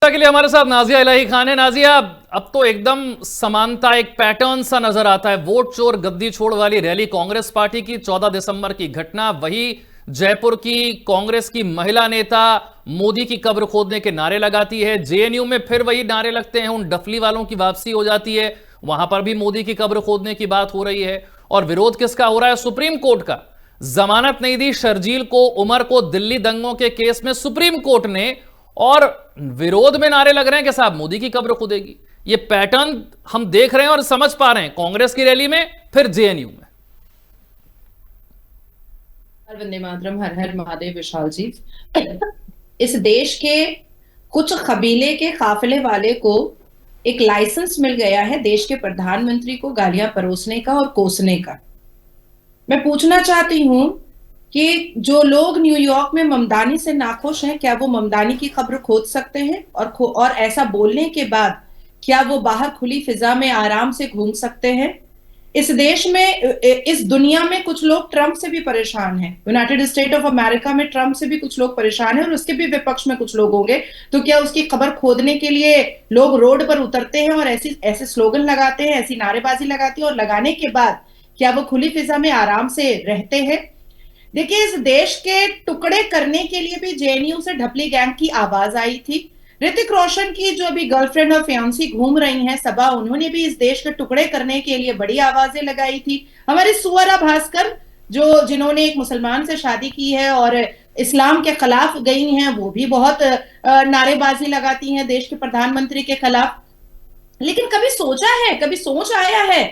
के लिए हमारे साथ नाजिया इलाही खान है। नाजिया, अब तो एकदम समानता, एक पैटर्न सा नजर आता है। वोट चोर गद्दी छोड़ वाली रैली कांग्रेस पार्टी की 14 दिसंबर की घटना, वही जयपुर की कांग्रेस की महिला नेता मोदी की कब्र खोदने के नारे लगाती है। जेएनयू में फिर वही नारे लगते हैं, उन डफली वालों की वापसी हो जाती है, वहां पर भी मोदी की कब्र खोदने की बात हो रही है। और विरोध किसका हो रहा है? सुप्रीम कोर्ट का। जमानत नहीं दी शर्जील को, उमर को दिल्ली दंगों के केस में सुप्रीम कोर्ट ने, और विरोध में नारे लग रहे हैं कि साहब मोदी की कब्र खुदेगी। ये पैटर्न हम देख रहे हैं और समझ पा रहे हैं, कांग्रेस की रैली में फिर जेएनयू में। वंदे मातरम, हर हर महादेव विशाल जी। इस देश के कुछ कबीले के काफिले वाले को एक लाइसेंस मिल गया है देश के प्रधानमंत्री को गालियां परोसने का और कोसने का। मैं पूछना चाहती हूं कि जो लोग न्यूयॉर्क में ममदानी से नाखुश हैं, क्या वो ममदानी की कब्र खोद सकते हैं? और ऐसा बोलने के बाद क्या वो बाहर खुली फिजा में आराम से घूम सकते हैं? इस देश में, इस दुनिया में कुछ लोग ट्रंप से भी परेशान हैं। यूनाइटेड स्टेट ऑफ अमेरिका में ट्रंप से भी कुछ लोग परेशान हैं और उसके भी विपक्ष में कुछ लोग होंगे। तो क्या उसकी कब्र खोदने के लिए लोग रोड पर उतरते हैं और ऐसे स्लोगन लगाते हैं, ऐसी नारेबाजी लगाते हैं, और लगाने के बाद क्या वो खुली फिजा में आराम से रहते हैं? देखिए, इस देश के टुकड़े करने के लिए भी जेएनयू से ढपली गैंग की आवाज आई थी। ऋतिक रोशन की जो अभी गर्लफ्रेंड और फियांसी घूम रही हैं सबा, उन्होंने भी इस देश के टुकड़े करने के लिए बड़ी आवाजें लगाई थी। हमारी सुअरा भास्कर, जिन्होंने एक मुसलमान से शादी की है और इस्लाम के खिलाफ गई हैं, वो भी बहुत नारेबाजी लगाती हैं देश के प्रधानमंत्री के खिलाफ। लेकिन कभी सोचा है, कभी सोच आया है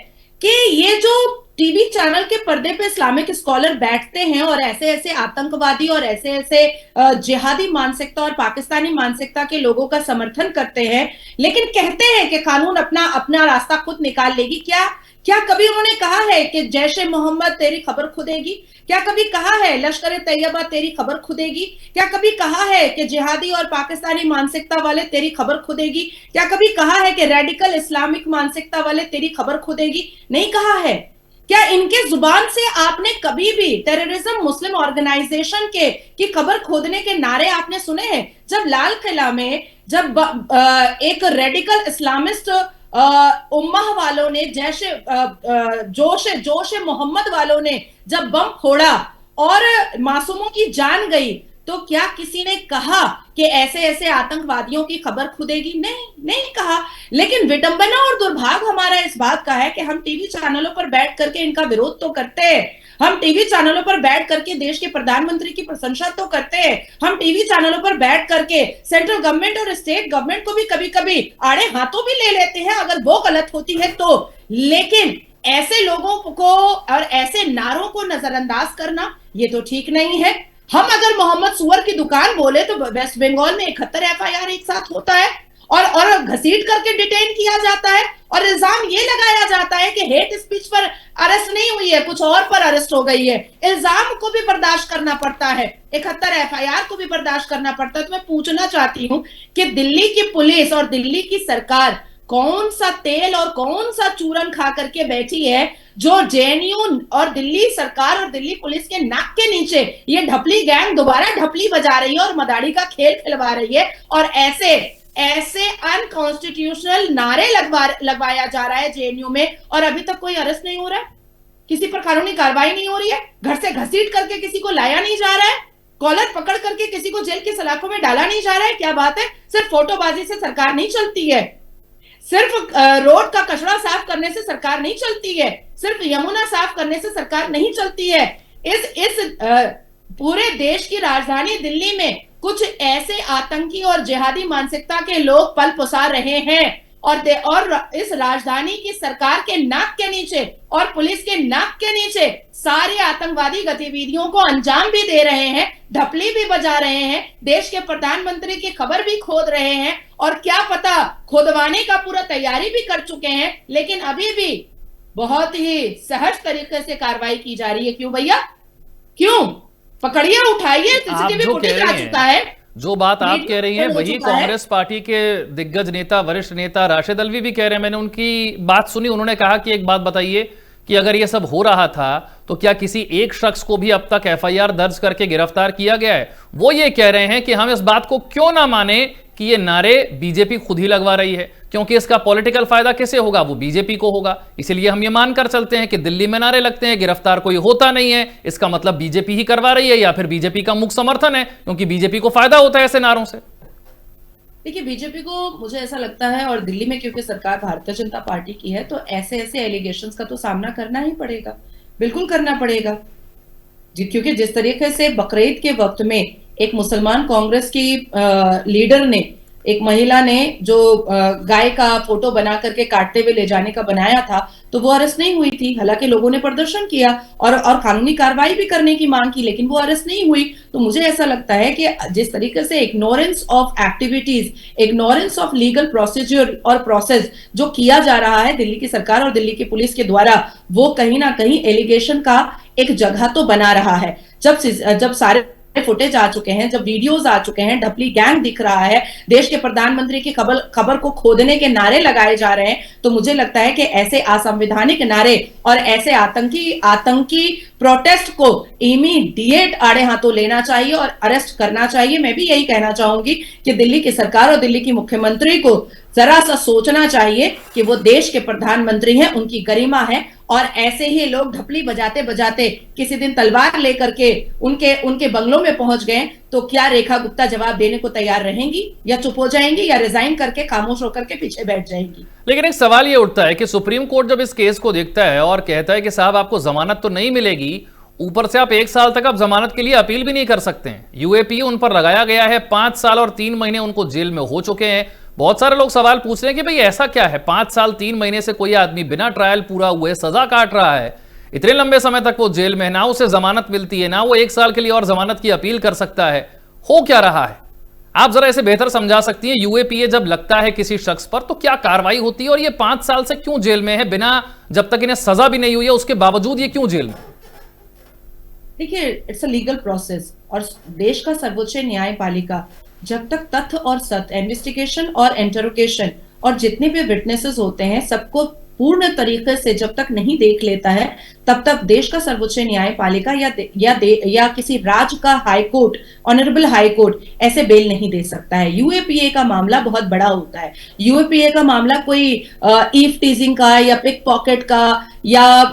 कि ये जो टीवी चैनल के पर्दे पे इस्लामिक स्कॉलर बैठते हैं और ऐसे ऐसे आतंकवादी और ऐसे ऐसे जिहादी मानसिकता और पाकिस्तानी मानसिकता के लोगों का समर्थन करते हैं, लेकिन कहते हैं कि कानून अपना अपना रास्ता खुद निकाल लेगी? क्या कभी उन्होंने कहा है कि जैश ए मोहम्मद तेरी खबर खुदेगी? क्या कभी कहा है लश्कर तैयबा तेरी खबर खुदेगी? क्या कभी कहा है कि जिहादी और पाकिस्तानी मानसिकता वाले तेरी खबर खुदेगी? क्या कभी कहा है कि रेडिकल इस्लामिक मानसिकता वाले तेरी खबर खुदेगी? नहीं कहा है। क्या इनके जुबान से आपने कभी भी टेररिज्म, मुस्लिम ऑर्गेनाइजेशन की खबर खोदने के नारे आपने सुने हैं? जब लाल किला में जब एक रेडिकल इस्लामिस्ट उम्माह वालों ने, जोश मोहम्मद वालों ने जब बम फोड़ा और मासूमों की जान गई, तो क्या किसी ने कहा कि ऐसे ऐसे आतंकवादियों की खबर खुदेगी? नहीं कहा। लेकिन विडंबना और दुर्भाग्य हमारा इस बात का है कि हम टीवी चैनलों पर बैठ करके इनका विरोध तो करते हैं, हम टीवी चैनलों पर बैठ करके देश के प्रधानमंत्री की प्रशंसा तो करते हैं, हम टीवी चैनलों पर बैठ करके सेंट्रल गवर्नमेंट और स्टेट गवर्नमेंट को भी कभी कभी आड़े हाथों भी ले लेते हैं अगर वो गलत होती है तो। लेकिन ऐसे लोगों को और ऐसे नारों को नजरअंदाज करना ये तो ठीक नहीं है। हम अगर मोहम्मद सुअर की दुकान बोले तो वेस्ट बंगाल में 71 एफआईआर एक साथ होता है और घसीट करके डिटेन किया जाता है, और इल्जाम ये लगाया जाता है कि हेट स्पीच पर अरेस्ट नहीं हुई है, कुछ और पर अरेस्ट हो गई है। इल्जाम को भी बर्दाश्त करना पड़ता है, 71 एफआईआर को भी बर्दाश्त करना पड़ता है। तो मैं पूछना चाहती हूं कि दिल्ली की पुलिस और दिल्ली की सरकार कौन सा तेल और कौन सा चूरन खा करके बैठी है जो जेएनयू और दिल्ली सरकार और दिल्ली पुलिस के नाक के नीचे ये ढपली गैंग दोबारा ढपली बजा रही है और मदारी का खेल खिलवा रही है, और ऐसे अनकॉन्स्टिट्यूशनल नारे लगवाया जा रहा है जेएनयू में, और अभी तक कोई अरेस्ट नहीं हो रहा है, किसी पर कानूनी कार्रवाई नहीं हो रही है, घर से घसीट करके किसी को लाया नहीं जा रहा है, कॉलर पकड़ करके किसी को जेल की सलाखों में डाला नहीं जा रहा है। क्या बात है? सिर्फ फोटोबाजी से सरकार नहीं चलती है, सिर्फ रोड का कचरा साफ करने से सरकार नहीं चलती है, सिर्फ यमुना साफ करने से सरकार नहीं चलती है। इस पूरे देश की राजधानी दिल्ली में कुछ ऐसे आतंकी और जिहादी मानसिकता के लोग पल पसार रहे हैं, और इस राजधानी की सरकार के नाक के नीचे और पुलिस के नाक के नीचे सारे आतंकवादी गतिविधियों को अंजाम भी दे रहे हैं, ढपली भी बजा रहे हैं, देश के प्रधानमंत्री की खबर भी खोद रहे हैं, और क्या पता खोदवाने का पूरा तैयारी भी कर चुके हैं, लेकिन अभी भी बहुत ही सहज तरीके से कार्रवाई की जा रही है। क्यों भैया? क्यों? पकड़िए, उठाइए, सीसीटीवी फुटेज आ चुका है। जो बात आप कह रही हैं वही कांग्रेस पार्टी के दिग्गज नेता, वरिष्ठ नेता राशिद अल्वी भी कह रहे हैं। मैंने उनकी बात सुनी, उन्होंने कहा कि एक बात बताइए कि अगर यह सब हो रहा था तो क्या किसी एक शख्स को भी अब तक एफआईआर दर्ज करके गिरफ्तार किया गया है? वो ये कह रहे हैं कि हम इस बात को क्यों ना माने कि ये नारे बीजेपी खुद ही लगवा रही है, क्योंकि इसका पॉलिटिकल फायदा किसे होगा? वो बीजेपी को होगा। इसलिए हम ये मानकर चलते हैं कि दिल्ली में नारे लगते हैं, गिरफ्तार कोई होता नहीं है, इसका मतलब बीजेपी ही करवा रही है या फिर बीजेपी का मुख्य समर्थन है, क्योंकि बीजेपी को फायदा होता है ऐसे नारों से। देखिए, बीजेपी को मुझे ऐसा लगता है, और दिल्ली में क्योंकि सरकार भारतीय जनता पार्टी की है, तो ऐसे ऐसे एलिगेशंस का तो सामना करना ही पड़ेगा, बिल्कुल करना पड़ेगा जी। क्योंकि जिस तरीके से बकरीद के वक्त में एक मुसलमान कांग्रेस की लीडर ने, एक महिला ने जो गाय का फोटो बना करके काटते हुए ले जाने का बनाया था, तो वो अरेस्ट नहीं हुई थी। हालांकि लोगों ने प्रदर्शन किया और कानूनी कार्रवाई भी करने की मांग की, लेकिन वो अरेस्ट नहीं हुई। तो मुझे ऐसा लगता है कि जिस तरीके से ignorance of activities, ignorance of legal procedure और प्रोसेस जो किया जा रहा है दिल्ली की सरकार और दिल्ली की पुलिस के द्वारा, वो कहीं ना कहीं एलिगेशन का एक जगह तो बना रहा है। जब सारे फुटेज आ चुके हैं, जब वीडियोस आ चुके हैं, ढपली गैंग दिख रहा है, देश के प्रधानमंत्री की खबर को खोदने के नारे लगाए जा रहे हैं, तो मुझे लगता है कि ऐसे असंवैधानिक नारे और ऐसे आतंकी प्रोटेस्ट को इमीडिएट आड़े हाथों लेना चाहिए और अरेस्ट करना चाहिए। मैं भी यही कहना चाहूंगी कि दिल्ली की सरकार और दिल्ली की मुख्यमंत्री को जरा सा सोचना चाहिए कि वो देश के प्रधानमंत्री हैं, उनकी गरिमा है, और ऐसे ही लोग ढपली बजाते बजाते किसी दिन तलवार लेकर के उनके बंगलों में पहुंच गए, तो क्या रेखा गुप्ता जवाब देने को तैयार रहेंगी, या चुप हो जाएंगी, या रिजाइन करके खामोश होकर के पीछे बैठ जाएंगी? लेकिन एक सवाल ये उठता है कि सुप्रीम कोर्ट जब इस केस को देखता है और कहता है कि साहब आपको जमानत तो नहीं मिलेगी, ऊपर से आप 1 साल तक आप जमानत के लिए अपील भी नहीं कर सकते हैं, यूएपीए उन पर लगाया गया है, 5 साल और 3 महीने उनको जेल में हो चुके हैं। बहुत सारे लोग सवाल पूछ रहे हैं कि भाई ऐसा क्या है, 5 साल 3 महीने से कोई आदमी बिना ट्रायल पूरा हुए सजा काट रहा है, इतने लंबे समय तक वो जेल में, ना उसे जमानत मिलती है, ना वो 1 साल के लिए और जमानत की अपील कर सकता है, हो क्या रहा है? आप जरा इसे बेहतर समझा सकती हैं। यूएपीए जब लगता है किसी शख्स पर तो क्या कार्रवाई होती है, और ये 5 साल से क्यों जेल में है, बिना, जब तक इन्हें सजा भी नहीं हुई है उसके बावजूद ये क्यों जेल में? देखिए, इट्स अ लीगल प्रोसेस, और देश का सर्वोच्च न्यायपालिका जब तक तथ्य और सत्य, इन्वेस्टिगेशन और इंटरोगेशन और जितने भी विटनेसेस होते हैं सबको पूर्ण तरीके से जब तक नहीं देख लेता है, तब तक देश का सर्वोच्च न्यायपालिका या किसी राज्य का high court, honourable high court ऐसे बेल नहीं दे सकता है। यूएपीए का मामला बहुत बड़ा होता है। यूएपीए का मामला कोई ईव टीजिंग का या पिक पॉकेट का या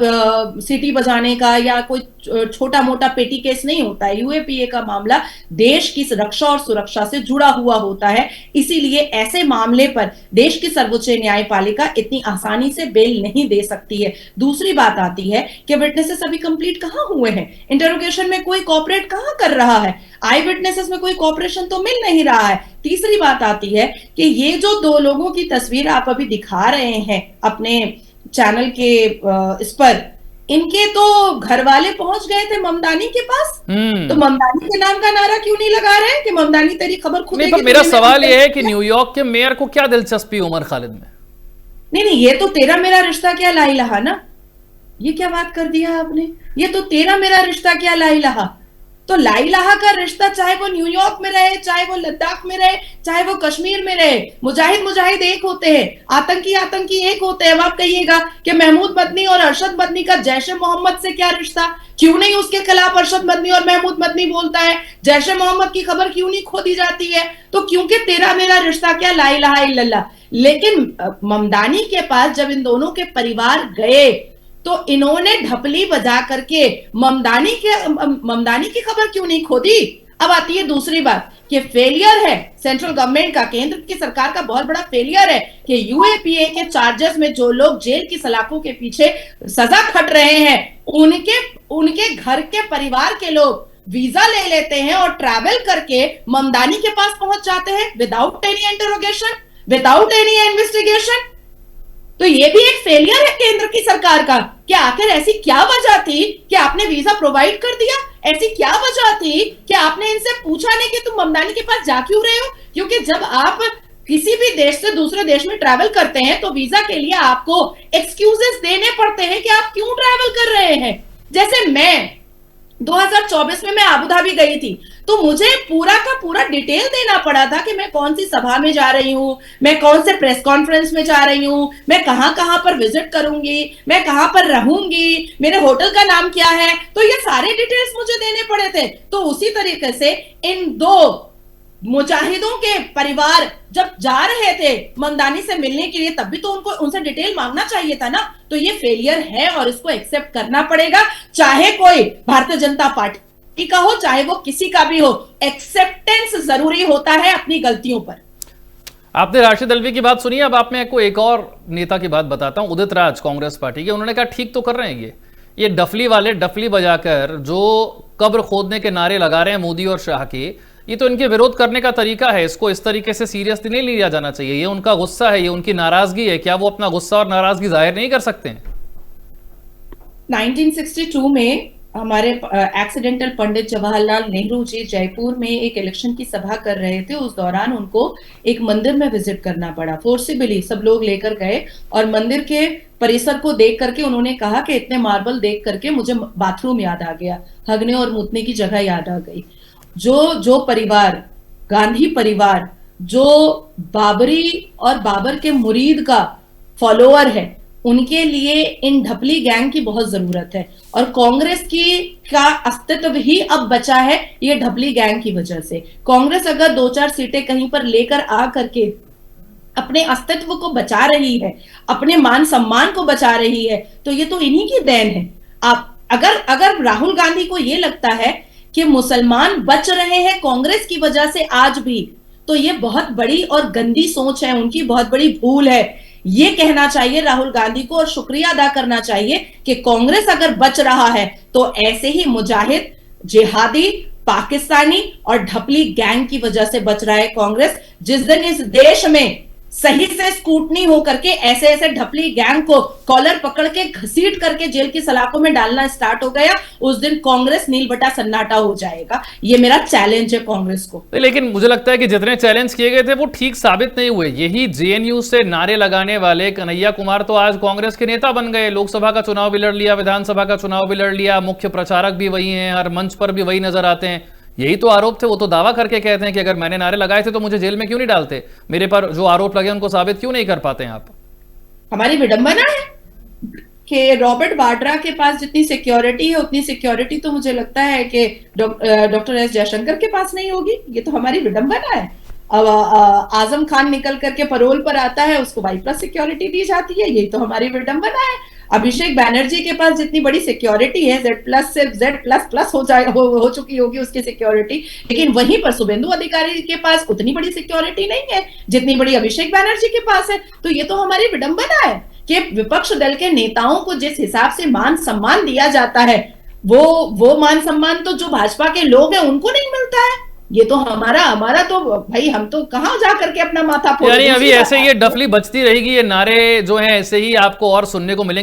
सीटी बजाने का या कोई छोटा मोटा पेटी केस नहीं होता है। यूएपीए का मामला देश की रक्षा और सुरक्षा से जुड़ा हुआ होता है। इसीलिए ऐसे मामले पर देश की सर्वोच्च न्यायपालिका इतनी आसानी से बेल नहीं दे सकती है। दूसरी बात आती है कि विटनेसेस अभी कंप्लीट कहां हुए हैं, इंटरोगेशन में कोई कोऑपरेट कहां कर रहा है, आई विटनेसेस में कोई कोऑपरेशन तो मिल नहीं रहा है। तीसरी बात आती है कि ये जो 2 लोगों की तस्वीर आप अभी दिखा रहे हैं अपने चैनल के इस पर, इनके तो घर वाले पहुंच गए थे ममदानी के पास, तो ममदानी के नाम का नारा क्यों नहीं लगा रहे हैं कि ममदानी तेरी खबर खुद? मेरा सवाल यह है कि न्यूयॉर्क के मेयर को क्या दिलचस्पी उमर खालिद में? नहीं, ये तो तेरा मेरा रिश्ता क्या ला इलाहा ना, ये क्या बात कर दिया आपने? ये तो तेरा मेरा रिश्ता क्या ला इलाहा। तो ला इलाहा का रिश्ता चाहे वो न्यूयॉर्क में रहे, चाहे वो लद्दाख में रहे, चाहे वो कश्मीर में रहे, मुजाहिद एक होते हैं, आतंकी एक होते हैं। अब आप कहिएगा कि महमूद मदनी और अरशद मदनी का जैश ए मोहम्मद से क्या रिश्ता? क्यों नहीं उसके खिलाफ अरशद मदनी और महमूद मदनी बोलता है? जैश ए मोहम्मद की खबर क्यों नहीं खोदी जाती है? तो क्योंकि तेरा मेरा रिश्ता क्या, ला इलाहा इल्लल्लाह। लेकिन ममदानी के पास जब इन दोनों के परिवार गए तो इन्होंने ढपली बजा करके ममदानी की खबर क्यों नहीं खोदी? अब आती है दूसरी बात कि फेलियर है सेंट्रल गवर्नमेंट का, केंद्र की सरकार का बहुत बड़ा फेलियर है कि यूएपीए के चार्जेस में जो लोग जेल की सलाखों के पीछे सजा खट रहे हैं, उनके घर के परिवार के लोग वीजा ले लेते हैं और ट्रैवल करके ममदानी के पास पहुंच जाते हैं without any interrogation, without any investigation. तो ये भी एक फेलियर है केंद्र की सरकार का। क्या आखिर ऐसी क्या वजह थी कि आपने वीजा प्रोवाइड कर दिया? ऐसी क्या वजह थी कि आपने इनसे पूछा नहीं कि तुम ममदानी के पास जा क्यों रहे हो? क्योंकि जब आप किसी भी देश से दूसरे देश में ट्रैवल करते हैं तो वीजा के लिए आपको एक्सक्यूजेस देने पड़ते हैं कि आप क्यों ट्रैवल कर रहे हैं। जैसे मैं 2024 में मैं अबू धाबी गई थी, तो मुझे पूरा का पूरा डिटेल देना पड़ा था कि मैं कौन सी सभा में जा रही हूँ, मैं कौन से प्रेस कॉन्फ्रेंस में जा रही हूँ, मैं कहां पर विजिट करूंगी, मैं कहां पर रहूंगी, मेरे होटल का नाम क्या है, तो ये सारे डिटेल्स मुझे देने पड़े थे। तो उसी तरीके से इन 2 मुजाहिदों के परिवार जब जा रहे थे ममदानी से मिलने के लिए, तब भी तो उनको उनसे डिटेल मांगना चाहिए था ना। तो ये फेलियर है और इसको एक्सेप्ट करना पड़ेगा, चाहे कोई भारतीय जनता पार्टी का हो, चाहे वो किसी का भी हो। एक्सेप्टेंस जरूरी होता है अपनी गलतियों पर। आपने राशिद अल्वी की बात सुनी, अब आप मैं आपको एक और नेता की बात बताता हूं, उदित राज, कांग्रेस पार्टी के। उन्होंने कहा ठीक तो कर रहे हैं ये डफली वाले डफली बजाकर जो कब्र खोदने के नारे लगा रहे हैं मोदी और शाह के, ये तो इनके विरोध करने का तरीका है। इसको इस तरीके से सीरियसली नहीं लिया जाना चाहिए। ये उनका गुस्सा है, ये उनकी नाराजगी है। क्या वो अपना गुस्सा और नाराजगी जाहिर नहीं कर सकते हैं? 1962 में हमारे एक्सीडेंटल पंडित जवाहरलाल नेहरू जी जयपुर में एक इलेक्शन की सभा कर रहे थे। उस दौरान उनको एक मंदिर में विजिट करना पड़ा, फोर्सिबली सब लोग लेकर गए और मंदिर के परिसर को देख करके उन्होंने कहा कि इतने मार्बल देख करके मुझे बाथरूम याद आ गया, हगने और मुतने की जगह याद आ गई। जो परिवार, गांधी परिवार, जो बाबरी और बाबर के मुरीद का फॉलोअर है, उनके लिए इन ढपली गैंग की बहुत जरूरत है। और कांग्रेस का अस्तित्व ही अब बचा है ये ढपली गैंग की वजह से। कांग्रेस अगर 2-4 सीटें कहीं पर लेकर आ करके अपने अस्तित्व को बचा रही है, अपने मान सम्मान को बचा रही है, तो ये तो इन्हीं की देन है। आप अगर राहुल गांधी को ये लगता है कि मुसलमान बच रहे हैं कांग्रेस की वजह से आज भी, तो ये बहुत बड़ी और गंदी सोच है, उनकी बहुत बड़ी भूल है। ये कहना चाहिए राहुल गांधी को और शुक्रिया अदा करना चाहिए कि कांग्रेस अगर बच रहा है तो ऐसे ही मुजाहिद, जिहादी, पाकिस्तानी और ढपली गैंग की वजह से बच रहा है कांग्रेस। जिस दिन इस देश में सही से स्कूटनी हो करके ऐसे ऐसे ढपली गैंग को कॉलर पकड़ के घसीट करके जेल की सलाखों में डालना स्टार्ट हो गया, उस दिन कांग्रेस नील बटा सन्नाटा हो जाएगा। ये मेरा चैलेंज है कांग्रेस को। लेकिन मुझे लगता है कि जितने चैलेंज किए गए थे वो ठीक साबित नहीं हुए। यही जेएनयू से नारे लगाने वाले कन्हैया कुमार तो आज कांग्रेस के नेता बन गए। लोकसभा का चुनाव भी लड़ लिया, विधानसभा का चुनाव भी लड़ लिया, मुख्य प्रचारक भी वही हैं, हर मंच पर भी वही नजर आते हैं। यही तो आरोप थे। वो तो दावा करके कहते हैं कि अगर मैंने नारे लगाए थे तो मुझे जेल में क्यों नहीं डालते, मेरे पर जो आरोप लगे उनको साबित क्यों नहीं कर पाते हैं आप? हमारी विडंबना है कि रॉबर्ट वाड्रा के पास जितनी सिक्योरिटी है उतनी सिक्योरिटी तो मुझे लगता है कि डॉक्टर एस जयशंकर के पास नहीं होगी। ये तो हमारी विडंबना है। अब आजम खान निकल करके परोल पर आता है, उसको Y+ सिक्योरिटी दी जाती है। यही तो हमारी विडंबना है। अभिषेक बैनर्जी के पास जितनी बड़ी सिक्योरिटी है, Z+ से Z++ हो चुकी होगी उसकी सिक्योरिटी, लेकिन वहीं पर शुभेंदु अधिकारी के पास उतनी बड़ी सिक्योरिटी नहीं है जितनी बड़ी अभिषेक बैनर्जी के पास है। तो ये तो हमारी विडंबना है कि विपक्ष दल के नेताओं को जिस हिसाब से मान सम्मान दिया जाता है, वो मान सम्मान तो जो भाजपा के लोग हैं उनको नहीं मिलता है। ये तो हमारा तो भाई, हम तो कहां जा करके अपना माथा फोड़, यानी अभी ऐसे ये डफली बचती रहेगी, ये नारे जो हैं ऐसे ही आपको और सुनने को मिलेंगे।